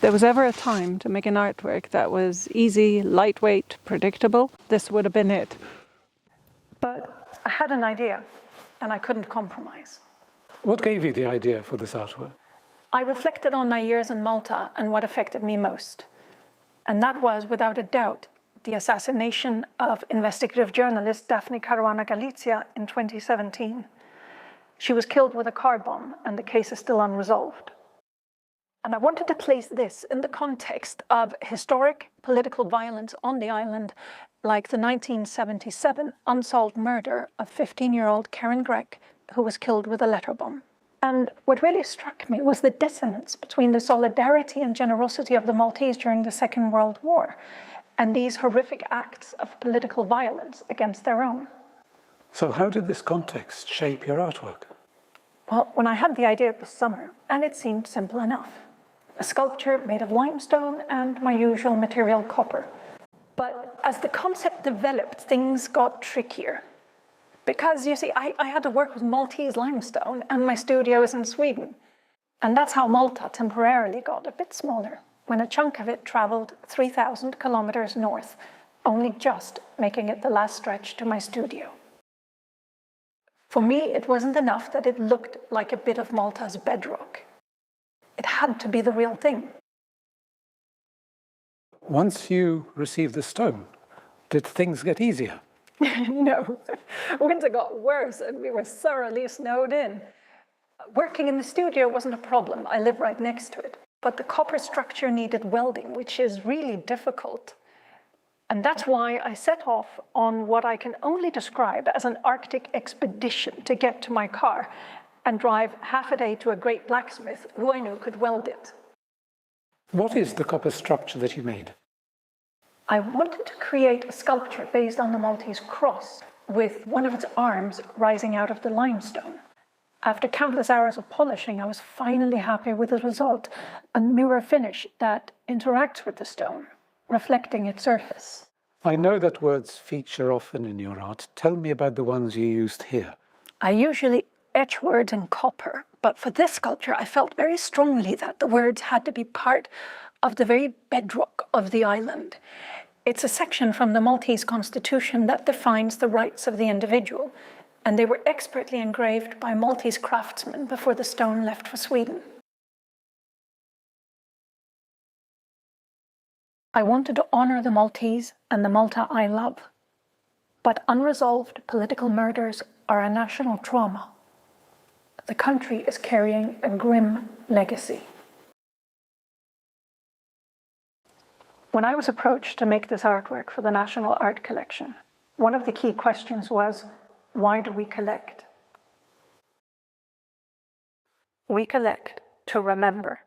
there was ever a time to make an artwork that was easy, lightweight, predictable, this would have been it. But I had an idea, and I couldn't compromise. What gave you the idea for this artwork? I reflected on my years in Malta and what affected me most. And that was, without a doubt, the assassination of investigative journalist Daphne Caruana Galizia in 2017. She was killed with a car bomb, and the case is still unresolved. And I wanted to place this in the context of historic political violence on the island, like the 1977 unsolved murder of 15-year-old Karen Gregg, who was killed with a letter bomb. And what really struck me was the dissonance between the solidarity and generosity of the Maltese during the Second World War and these horrific acts of political violence against their own. So how did this context shape your artwork? Well, when I had the idea it was summer, and it seemed simple enough. A sculpture made of limestone and my usual material, copper. But as the concept developed, things got trickier. Because, you see, I had to work with Maltese limestone, and my studio is in Sweden. And that's how Malta temporarily got a bit smaller, when a chunk of it traveled 3,000 kilometers north, only just making it the last stretch to my studio. For me, it wasn't enough that it looked like a bit of Malta's bedrock. It had to be the real thing. Once you received the stone, did things get easier? No, winter got worse and we were thoroughly snowed in. Working in the studio wasn't a problem. I live right next to it. But the copper structure needed welding, which is really difficult. And that's why I set off on what I can only describe as an Arctic expedition to get to my car and drive half a day to a great blacksmith who I knew could weld it. What is the copper structure that you made? I wanted to create a sculpture based on the Maltese cross, with one of its arms rising out of the limestone. After countless hours of polishing, I was finally happy with the result, a mirror finish that interacts with the stone, reflecting its surface. I know that words feature often in your art. Tell me about the ones you used here. I usually etch words in copper, but for this sculpture I felt very strongly that the words had to be part of the very bedrock of the island. It's a section from the Maltese constitution that defines the rights of the individual, and they were expertly engraved by Maltese craftsmen before the stone left for Sweden. I wanted to honor the Maltese and the Malta I love, but unresolved political murders are a national trauma. The country is carrying a grim legacy. When I was approached to make this artwork for the National Art Collection, one of the key questions was, why do we collect? We collect to remember.